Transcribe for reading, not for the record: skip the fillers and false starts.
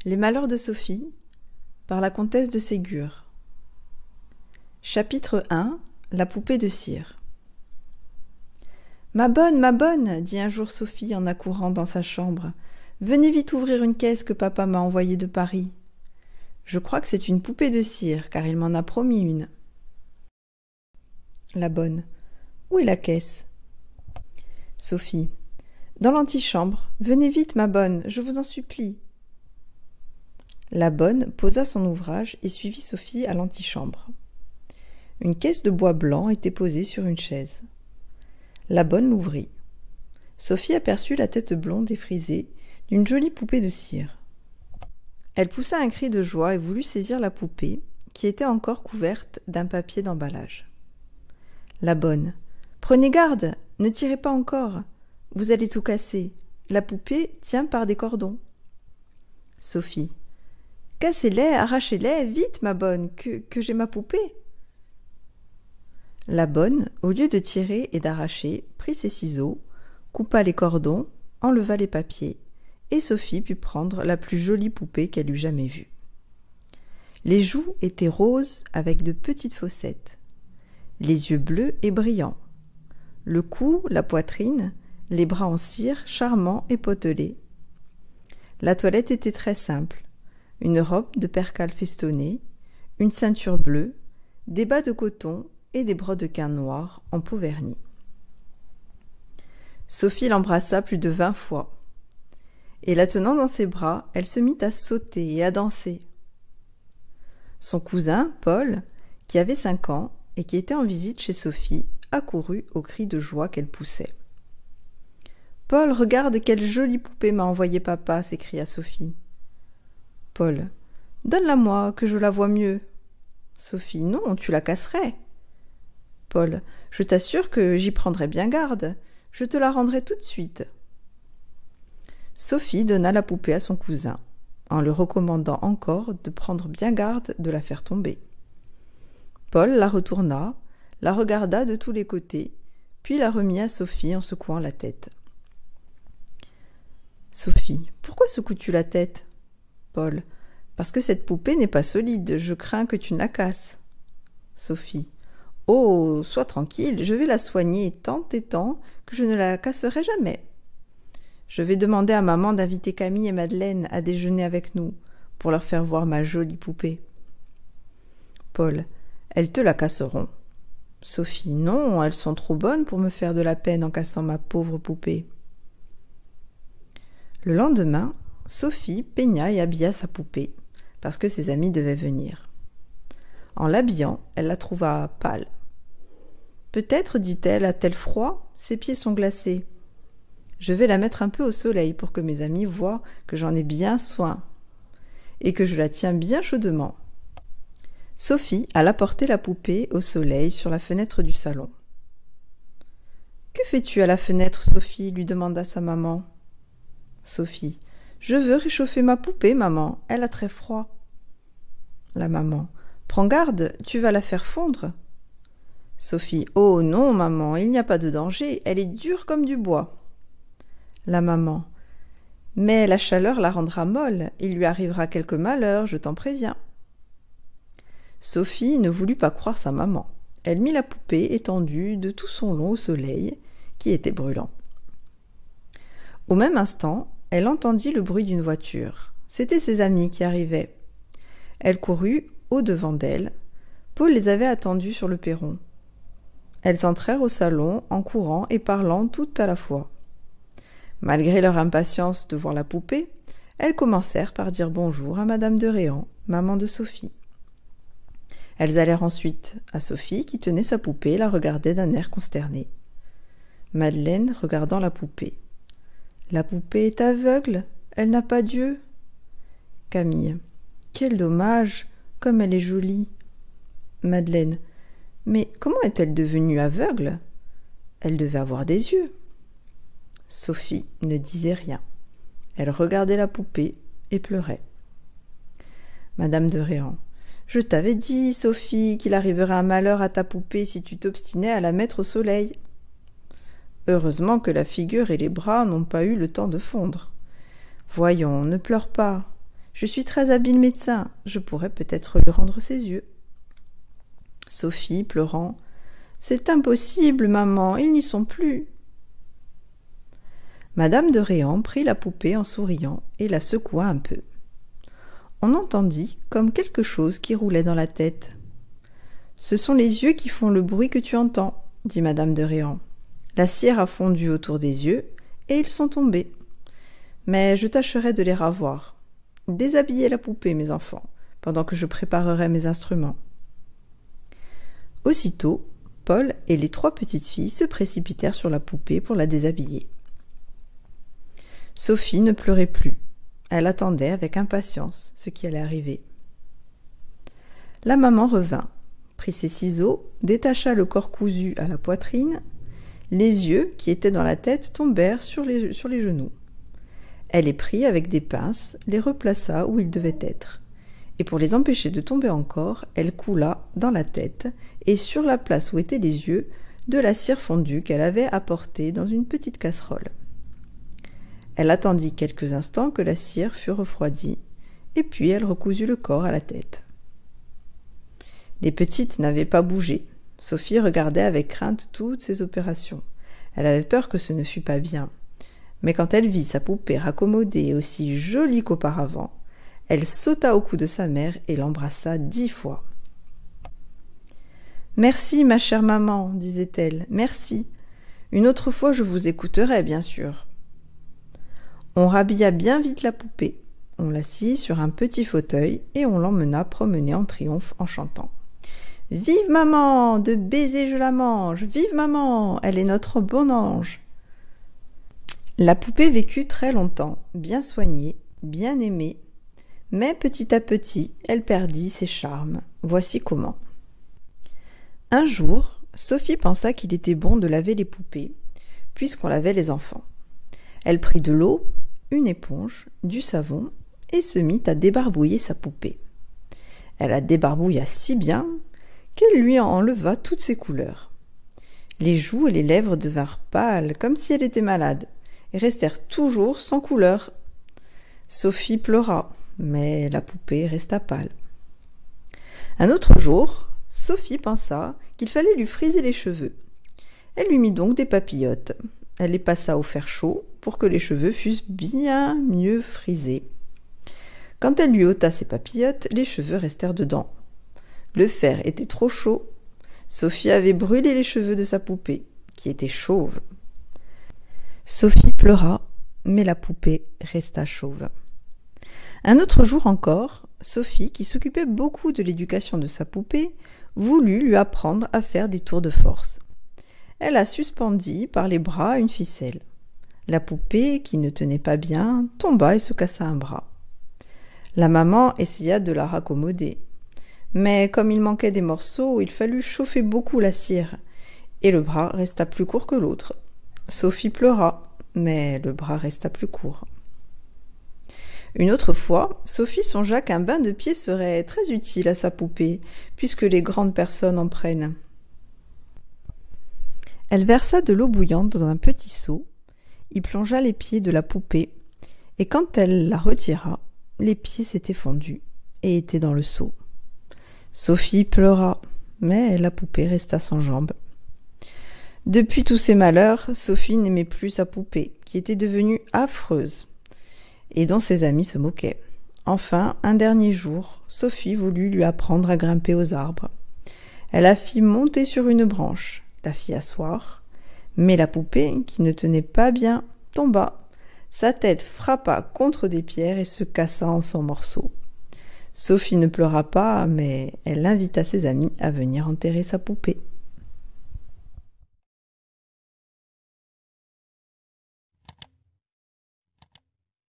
Les malheurs de Sophie par la comtesse de Ségur. Chapitre 1. La poupée de cire. Ma bonne, dit un jour Sophie en accourant dans sa chambre. Venez vite ouvrir une caisse que papa m'a envoyée de Paris. Je crois que c'est une poupée de cire, car il m'en a promis une. La bonne. Où est la caisse? Sophie. Dans l'antichambre. Venez vite, ma bonne, je vous en supplie. La bonne posa son ouvrage et suivit Sophie à l'antichambre. Une caisse de bois blanc était posée sur une chaise. La bonne l'ouvrit. Sophie aperçut la tête blonde et frisée d'une jolie poupée de cire. Elle poussa un cri de joie et voulut saisir la poupée, qui était encore couverte d'un papier d'emballage. La bonne. Prenez garde, ne tirez pas encore. Vous allez tout casser. La poupée tient par des cordons. Sophie. Cassez-les, arrachez-les, vite, ma bonne, que j'ai ma poupée. La bonne, au lieu de tirer et d'arracher, prit ses ciseaux, coupa les cordons, enleva les papiers, et Sophie put prendre la plus jolie poupée qu'elle eût jamais vue. Les joues étaient roses avec de petites fossettes, les yeux bleus et brillants, le cou, la poitrine, les bras en cire, charmants et potelés. La toilette était très simple. Une robe de percale festonnée, une ceinture bleue, des bas de coton et des brodequins noirs en peau vernie. Sophie l'embrassa plus de 20 fois. Et la tenant dans ses bras, elle se mit à sauter et à danser. Son cousin, Paul, qui avait 5 ans et qui était en visite chez Sophie, accourut aux cris de joie qu'elle poussait. « Paul, regarde quelle jolie poupée m'a envoyé papa !» s'écria Sophie. Paul. Donne-la-moi, que je la vois mieux. Sophie. Non, tu la casserais. Paul. Je t'assure que j'y prendrai bien garde. Je te la rendrai tout de suite. Sophie donna la poupée à son cousin, en lui recommandant encore de prendre bien garde de la faire tomber. Paul la retourna, la regarda de tous les côtés, puis la remit à Sophie en secouant la tête. Sophie. Pourquoi secoues-tu la tête? Paul. Parce que cette poupée n'est pas solide, je crains que tu ne la casses. Sophie. Oh, sois tranquille, je vais la soigner tant et tant que je ne la casserai jamais. Je vais demander à maman d'inviter Camille et Madeleine à déjeuner avec nous, pour leur faire voir ma jolie poupée. Paul. Elles te la casseront. Sophie. Non, elles sont trop bonnes pour me faire de la peine en cassant ma pauvre poupée. Le lendemain, Sophie peigna et habilla sa poupée, parce que ses amis devaient venir. En l'habillant, elle la trouva pâle. Peut-être, dit-elle, a-t-elle froid? Ses pieds sont glacés. Je vais la mettre un peu au soleil pour que mes amis voient que j'en ai bien soin, et que je la tiens bien chaudement. Sophie alla porter la poupée au soleil sur la fenêtre du salon. « Que fais-tu à la fenêtre, Sophie » lui demanda sa maman. Sophie. Je veux réchauffer ma poupée, maman, elle a très froid. La maman. Prends garde, tu vas la faire fondre. Sophie. Oh non, maman, il n'y a pas de danger, elle est dure comme du bois. La maman. Mais la chaleur la rendra molle, il lui arrivera quelque malheur, je t'en préviens. Sophie ne voulut pas croire sa maman. Elle mit la poupée étendue de tout son long au soleil, qui était brûlant. Au même instant, elle entendit le bruit d'une voiture. C'étaient ses amis qui arrivaient. Elle courut au-devant d'elle. Paul les avait attendus sur le perron. Elles entrèrent au salon en courant et parlant toutes à la fois. Malgré leur impatience de voir la poupée, elles commencèrent par dire bonjour à Madame de Réan, maman de Sophie. Elles allèrent ensuite à Sophie qui tenait sa poupée et la regardait d'un air consterné. Madeleine regardant la poupée. La poupée est aveugle, elle n'a pas d'yeux. Camille. Quel dommage, comme elle est jolie. Madeleine. Mais comment est-elle devenue aveugle? Elle devait avoir des yeux. Sophie ne disait rien. Elle regardait la poupée et pleurait. Madame de Réan. Je t'avais dit, Sophie, qu'il arriverait un malheur à ta poupée si tu t'obstinais à la mettre au soleil. Heureusement que la figure et les bras n'ont pas eu le temps de fondre. Voyons, ne pleure pas. Je suis très habile médecin, je pourrais peut-être lui rendre ses yeux. Sophie, pleurant, « C'est impossible, maman, ils n'y sont plus. » Madame de Réan prit la poupée en souriant et la secoua un peu. On entendit comme quelque chose qui roulait dans la tête. « Ce sont les yeux qui font le bruit que tu entends, » dit Madame de Réan. « La cire a fondu autour des yeux et ils sont tombés. Mais je tâcherai de les ravoir. Déshabillez la poupée, mes enfants, pendant que je préparerai mes instruments. » Aussitôt, Paul et les 3 petites filles se précipitèrent sur la poupée pour la déshabiller. Sophie ne pleurait plus. Elle attendait avec impatience ce qui allait arriver. La maman revint, prit ses ciseaux, détacha le corps cousu à la poitrine. Les yeux, qui étaient dans la tête, tombèrent sur les genoux. Elle les prit avec des pinces, les replaça où ils devaient être. Et pour les empêcher de tomber encore, elle coula dans la tête et sur la place où étaient les yeux, de la cire fondue qu'elle avait apportée dans une petite casserole. Elle attendit quelques instants que la cire fût refroidie, et puis elle recousit le corps à la tête. Les petites n'avaient pas bougé. Sophie regardait avec crainte toutes ces opérations. Elle avait peur que ce ne fût pas bien. Mais quand elle vit sa poupée raccommodée et aussi jolie qu'auparavant, elle sauta au cou de sa mère et l'embrassa 10 fois. « Merci, ma chère maman, disait-elle, merci. Une autre fois, je vous écouterai, bien sûr. » On rhabilla bien vite la poupée. On l'assit sur un petit fauteuil et on l'emmena promener en triomphe en chantant. « Vive maman, de baisers je la mange, vive maman, elle est notre bon ange. » La poupée vécut très longtemps, bien soignée, bien aimée, mais petit à petit, elle perdit ses charmes. Voici comment. Un jour, Sophie pensa qu'il était bon de laver les poupées, puisqu'on lavait les enfants. Elle prit de l'eau, une éponge, du savon, et se mit à débarbouiller sa poupée. Elle la débarbouilla si bien qu'elle lui enleva toutes ses couleurs. Les joues et les lèvres devinrent pâles, comme si elle était malade, et restèrent toujours sans couleur. Sophie pleura, mais la poupée resta pâle. Un autre jour, Sophie pensa qu'il fallait lui friser les cheveux. Elle lui mit donc des papillotes. Elle les passa au fer chaud pour que les cheveux fussent bien mieux frisés. Quand elle lui ôta ses papillotes, les cheveux restèrent dedans. Le fer était trop chaud. Sophie avait brûlé les cheveux de sa poupée, qui était chauve. Sophie pleura, mais la poupée resta chauve. Un autre jour encore, Sophie, qui s'occupait beaucoup de l'éducation de sa poupée, voulut lui apprendre à faire des tours de force. Elle la suspendit par les bras à une ficelle. La poupée, qui ne tenait pas bien, tomba et se cassa un bras. La maman essaya de la raccommoder. Mais comme il manquait des morceaux, il fallut chauffer beaucoup la cire, et le bras resta plus court que l'autre. Sophie pleura, mais le bras resta plus court. Une autre fois, Sophie songea qu'un bain de pieds serait très utile à sa poupée, puisque les grandes personnes en prennent. Elle versa de l'eau bouillante dans un petit seau, y plongea les pieds de la poupée, et quand elle la retira, les pieds s'étaient fondus et étaient dans le seau. Sophie pleura, mais la poupée resta sans jambes. Depuis tous ces malheurs, Sophie n'aimait plus sa poupée, qui était devenue affreuse, et dont ses amis se moquaient. Enfin, un dernier jour, Sophie voulut lui apprendre à grimper aux arbres. Elle la fit monter sur une branche, la fit asseoir, mais la poupée, qui ne tenait pas bien, tomba. Sa tête frappa contre des pierres et se cassa en 100 morceaux. Sophie ne pleura pas, mais elle invita ses amis à venir enterrer sa poupée.